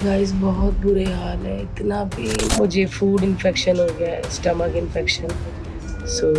Guys बहुत बुरे हाल है, इतना पेन। मुझे फूड इन्फेक्शन हो गया है, स्टमक इन्फेक्शन। सो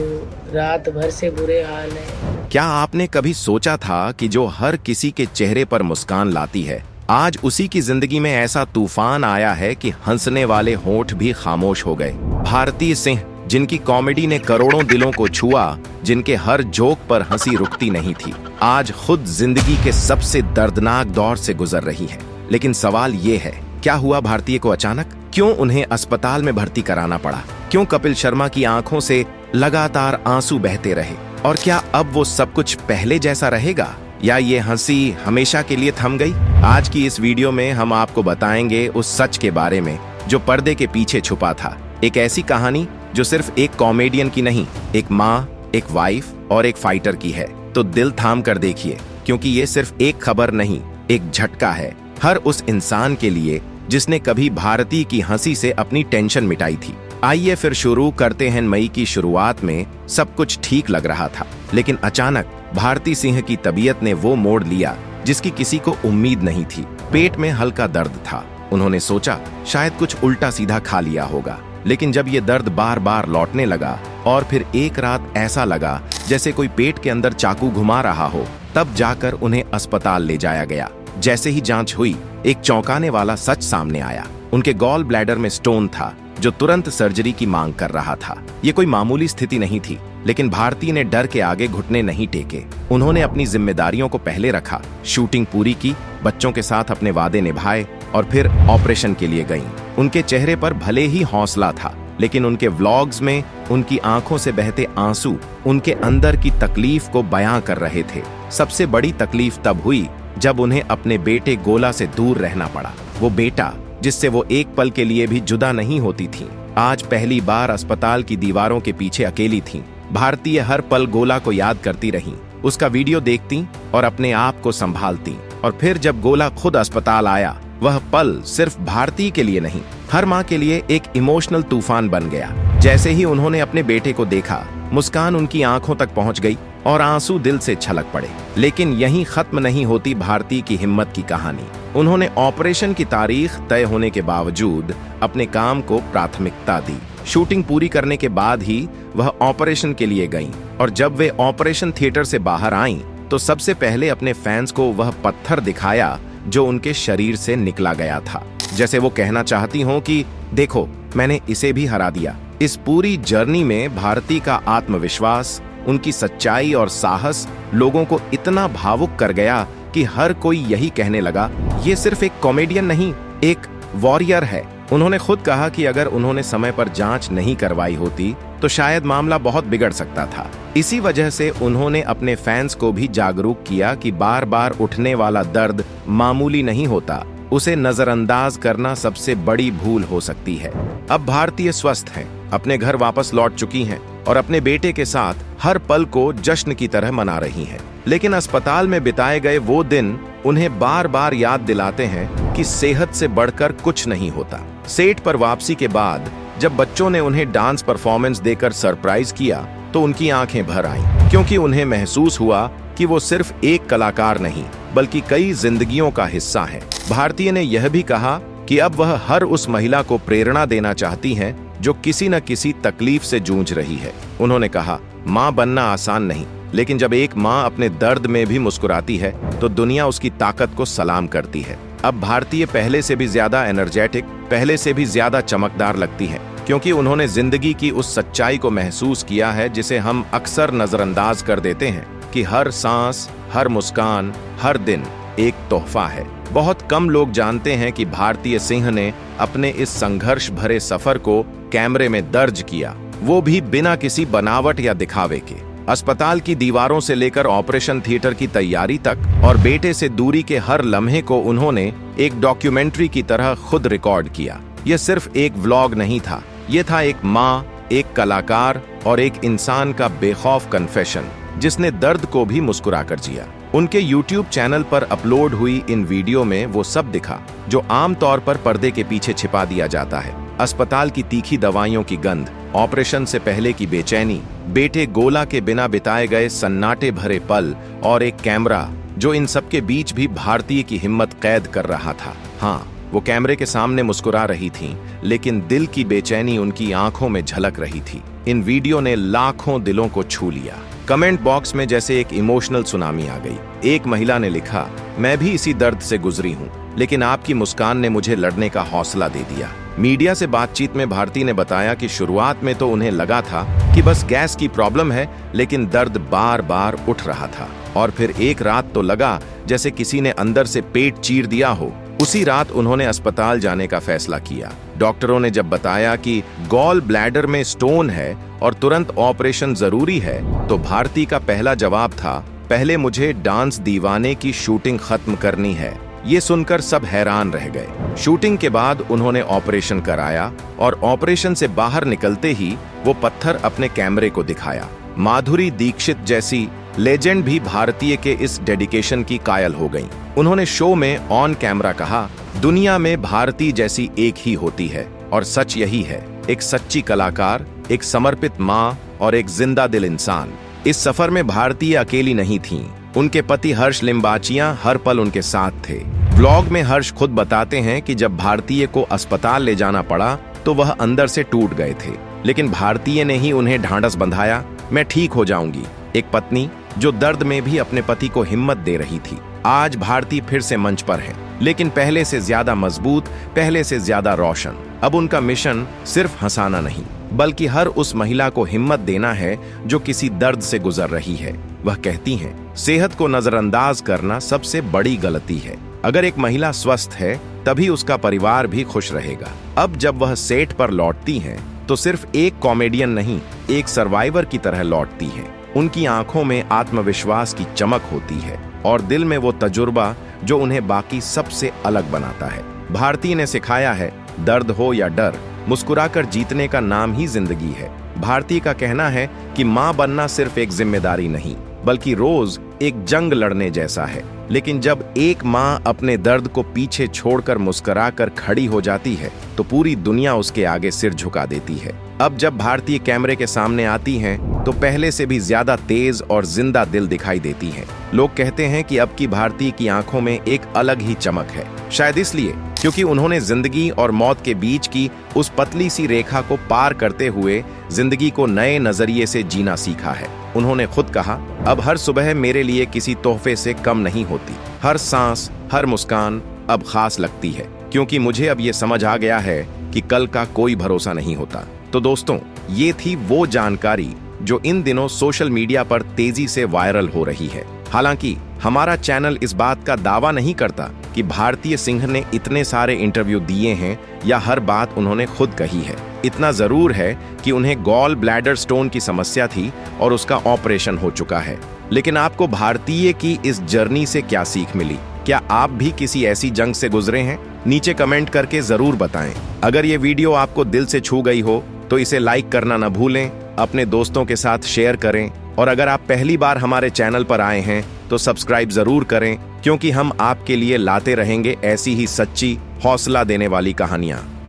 रात भर से बुरे हाल है। क्या आपने कभी सोचा था कि जो हर किसी के चेहरे पर मुस्कान लाती है, आज उसी की जिंदगी में ऐसा तूफान आया है कि हंसने वाले होंठ भी खामोश हो गए। भारती सिंह, जिनकी कॉमेडी ने करोड़ों दिलों को छुआ, जिनके हर जोक पर हंसी रुकती नहीं थी, आज खुद जिंदगी के सबसे दर्दनाक दौर से गुजर रही है। लेकिन सवाल ये है, क्या हुआ भारतीय को अचानक? क्यों उन्हें अस्पताल में भर्ती कराना पड़ा? क्यों कपिल शर्मा की आंखों से लगातार आंसू बहते रहे? और क्या अब वो सब कुछ पहले जैसा रहेगा, या ये हंसी हमेशा के लिए थम गई? आज की इस वीडियो में हम आपको बताएंगे उस सच के बारे में जो पर्दे के पीछे छुपा था। एक ऐसी कहानी जो सिर्फ एक कॉमेडियन की नहीं, एक माँ, एक वाइफ और एक फाइटर की है। तो दिल थाम कर देखिए, क्योंकि ये सिर्फ एक खबर नहीं, एक झटका है हर उस इंसान के लिए जिसने कभी भारती की हंसी से अपनी टेंशन मिटाई थी। आइए फिर शुरू करते हैं। मई की शुरुआत में सब कुछ ठीक लग रहा था, लेकिन अचानक भारती सिंह की तबीयत ने वो मोड़ लिया जिसकी किसी को उम्मीद नहीं थी। पेट में हल्का दर्द था। उन्होंने सोचा शायद कुछ उल्टा सीधा खा लिया होगा, लेकिन जब ये दर्द बार बार लौटने लगा और फिर एक रात ऐसा लगा जैसे कोई पेट के अंदर चाकू घुमा रहा हो, तब जाकर उन्हें अस्पताल ले जाया गया। जैसे ही जांच हुई, एक चौंकाने वाला सच सामने आया। उनके गॉल ब्लैडर में स्टोन था जो तुरंत सर्जरी की मांग कर रहा था। ये कोई मामूली स्थिति नहीं थी, लेकिन भारती ने डर के आगे घुटने नहीं टेके। उन्होंने अपनी जिम्मेदारियों को पहले रखा, शूटिंग पूरी की, बच्चों के साथ अपने वादे निभाए और फिर ऑपरेशन के लिए गईं। उनके चेहरे पर भले ही हौसला था, लेकिन उनके व्लॉग्स में उनकी आंखों से बहते आंसू उनके अंदर की तकलीफ को बयां कर रहे थे। सबसे बड़ी तकलीफ तब हुई जब उन्हें अपने बेटे गोला से दूर रहना पड़ा। वो बेटा जिससे वो एक पल के लिए भी जुदा नहीं होती थीं, आज पहली बार अस्पताल की दीवारों के पीछे अकेली थीं। भारतीय हर पल गोला को याद करती रहीं, उसका वीडियो देखती और अपने आप को संभालती। और फिर जब गोला खुद अस्पताल आया, वह पल सिर्फ भारती के लिए नहीं, हर माँ के लिए एक इमोशनल तूफान बन गया। जैसे ही उन्होंने अपने बेटे को देखा, मुस्कान उनकी आंखों तक पहुंच गई और आंसू दिल से छलक पड़े। लेकिन यहीं खत्म नहीं होती भारती की हिम्मत की कहानी। उन्होंने ऑपरेशन की तारीख तय होने के बावजूद अपने काम को प्राथमिकता दी। शूटिंग पूरी करने के बाद ही वह ऑपरेशन के लिए गईं, और जब वे ऑपरेशन थिएटर से बाहर आईं, तो सबसे पहले अपने फैंस को वह पत्थर दिखाया जो उनके शरीर से निकला गया था। जैसे वो कहना चाहती हों कि देखो, मैंने इसे भी हरा दिया। इस पूरी जर्नी में भारती का आत्मविश्वास, उनकी सच्चाई और साहस लोगों को इतना भावुक कर गया कि हर कोई यही कहने लगा, ये सिर्फ एक कॉमेडियन नहीं, एक वॉरियर है। उन्होंने खुद कहा कि अगर उन्होंने समय पर जांच नहीं करवाई होती तो शायद मामला बहुत बिगड़ सकता था। इसी वजह से उन्होंने अपने फैंस को भी जागरूक किया कि बार बार उठने वाला दर्द मामूली नहीं होता, उसे नजरअंदाज करना सबसे बड़ी भूल हो सकती है। अब भारतीय स्वस्थ हैं, अपने घर वापस लौट चुकी हैं और अपने बेटे के साथ हर पल को जश्न की तरह मना रही हैं। लेकिन अस्पताल में बिताए गए वो दिन उन्हें बार बार याद दिलाते हैं कि सेहत से बढ़कर कुछ नहीं होता। सेट पर वापसी के बाद जब बच्चों ने उन्हें डांस परफॉर्मेंस देकर सरप्राइज किया, तो उनकी आंखें भर आईं, क्योंकि उन्हें महसूस हुआ कि वो सिर्फ एक कलाकार नहीं, बल्कि कई जिंदगियों का हिस्सा है। भारतीय ने यह भी कहा कि अब वह हर उस महिला को प्रेरणा देना चाहती हैं जो किसी न किसी तकलीफ से जूझ रही है। उन्होंने कहा, माँ बनना आसान नहीं, लेकिन जब एक माँ अपने दर्द में भी मुस्कुराती है तो दुनिया उसकी ताकत को सलाम करती है। अब भारतीय पहले से भी ज्यादा एनर्जेटिक, पहले से भी ज्यादा चमकदार लगती है, क्योंकि उन्होंने जिंदगी की उस सच्चाई को महसूस किया है जिसे हम अक्सर नजरअंदाज कर देते हैं, कि हर सांस, हर मुस्कान, हर दिन एक तोहफा है। बहुत कम लोग जानते हैं कि भारतीय सिंह ने अपने इस संघर्ष भरे सफर को कैमरे में दर्ज किया, वो भी बिना किसी बनावट या दिखावे के। अस्पताल की दीवारों से लेकर ऑपरेशन थिएटर की तैयारी तक और बेटे से दूरी के हर लम्हे को उन्होंने एक डॉक्यूमेंट्री की तरह खुद रिकॉर्ड किया। यह सिर्फ एक व्लॉग नहीं था, यह था एक माँ, एक कलाकार और एक इंसान का बेखौफ कन्फेशन, जिसने दर्द को भी मुस्कुरा कर जिया। उनके YouTube चैनल पर अपलोड हुई इन वीडियो में वो सब दिखा जो आमतौर पर पर्दे के पीछे छिपा दिया जाता है। अस्पताल की तीखी दवाइयों की गंध, ऑपरेशन से पहले की बेचैनी, बेटे गोला के बिना बिताए गए सन्नाटे भरे पल और एक कैमरा जो इन सब के बीच भी भारतीय की हिम्मत कैद कर रहा था। हाँ, वो कैमरे के सामने मुस्कुरा रही थीं, लेकिन दिल की बेचैनी उनकी आंखों में झलक रही थी। इन वीडियो ने लाखों दिलों को छू लिया। कमेंट बॉक्स में जैसे एक इमोशनल सुनामी आ गई। एक महिला ने लिखा, मैं भी इसी दर्द से गुजरी हूँ, लेकिन आपकी मुस्कान ने मुझे लड़ने का हौसला दे दिया। मीडिया से बातचीत में भारती ने बताया कि शुरुआत में तो उन्हें लगा था कि बस गैस की प्रॉब्लम है, लेकिन दर्द बार बार उठ रहा था। और फिर एक रात तो लगा जैसे किसी ने अंदर से पेट चीर दिया हो। उसी रात उन्होंने अस्पताल जाने का फैसला किया। डॉक्टरों ने जब बताया कि गॉल ब्लैडर में स्टोन है और तुरंत ऑपरेशन जरूरी है, तो भारती का पहला जवाब था, पहले मुझे डांस दीवाने की शूटिंग खत्म करनी है। ये सुनकर सब हैरान रह गए। शूटिंग के बाद उन्होंने ऑपरेशन कराया और ऑपरेशन से बाहर निकलते ही वो पत्थर अपने कैमरे को दिखाया। माधुरी दीक्षित जैसी लेजेंड भी भारतीय के इस डेडिकेशन की कायल हो गईं। उन्होंने शो में ऑन कैमरा कहा, दुनिया में भारती जैसी एक ही होती है और सच यही है, एक सच्ची कलाकार, एक समर्पित माँ और एक जिंदा दिल इंसान। इस सफर में भारती अकेली नहीं थीं। उनके पति हर्ष लिम्बाचिया हर पल उनके साथ थे। ब्लॉग में हर्ष खुद बताते हैं कि जब भारतीय को अस्पताल ले जाना पड़ा तो वह अंदर से टूट गए थे, लेकिन भारतीय ने ही उन्हें ढांढस बंधाया, मैं ठीक हो जाऊंगी। एक पत्नी जो दर्द में भी अपने पति को हिम्मत दे रही थी। आज भारती फिर से मंच पर है, लेकिन पहले से ज्यादा मजबूत, पहले से ज्यादा रोशन। अब उनका मिशन सिर्फ हंसाना नहीं, बल्कि हर उस महिला को हिम्मत देना है जो किसी दर्द से गुजर रही है। वह कहती हैं, सेहत को नजरअंदाज करना सबसे बड़ी गलती है। अगर एक महिला स्वस्थ है, तभी उसका परिवार भी खुश रहेगा। अब जब वह सेट पर लौटती हैं, तो सिर्फ एक कॉमेडियन नहीं, एक सर्वाइवर की तरह लौटती हैं। उनकी आंखों में आत्मविश्वास की चमक होती है और दिल में वो तजुर्बा जो उन्हें बाकी सबसे अलग बनाता है। भारती ने सिखाया है, दर्द हो या डर, मुस्कुराकर जीतने का नाम ही जिंदगी है। भारती का कहना है कि मां बनना सिर्फ एक जिम्मेदारी नहीं, बल्कि रोज एक जंग लड़ने जैसा है। लेकिन जब एक मां अपने दर्द को पीछे छोड़कर मुस्कुराकर खड़ी हो जाती है, तो पूरी दुनिया उसके आगे सिर झुका देती है। अब जब भारती कैमरे के सामने आती हैं, तो पहले से भी ज्यादा तेज और जिंदा दिल दिखाई देती हैं। लोग कहते हैं कि अब की भारती की आंखों में एक अलग ही चमक है। शायद इसलिए क्योंकि उन्होंने जिंदगी और मौत के बीच की उस पतली सी रेखा को पार करते हुए जिंदगी को नए नजरिए से जीना सीखा है। उन्होंने खुद कहा, अब हर सुबह मेरे लिए किसी तोहफे से कम नहीं होती। हर सांस, हर मुस्कान अब खास लगती है, क्योंकि मुझे अब ये समझ आ गया है कि कल का कोई भरोसा नहीं होता। तो दोस्तों, ये थी वो जानकारी जो इन दिनों सोशल मीडिया पर तेजी से वायरल हो रही है। हालांकि हमारा चैनल इस बात का दावा नहीं करता कि भारती सिंह ने इतने सारे इंटरव्यू दिए हैं या हर बात उन्होंने खुद कही है। इतना जरूर है कि उन्हें गॉल ब्लैडर स्टोन की समस्या थी और उसका ऑपरेशन हो चुका है। लेकिन आपको भारतीय की इस जर्नी से क्या सीख मिली? क्या आप भी किसी ऐसी जंग से गुजरे हैं? नीचे कमेंट करके जरूर बताएं। अगर ये वीडियो आपको दिल से छू गई हो तो इसे लाइक करना न भूलें, अपने दोस्तों के साथ शेयर करें और अगर आप पहली बार हमारे चैनल पर आए हैं तो सब्सक्राइब जरूर करें, क्योंकि हम आपके लिए लाते रहेंगे ऐसी ही सच्ची, हौसला देने वाली कहानियां।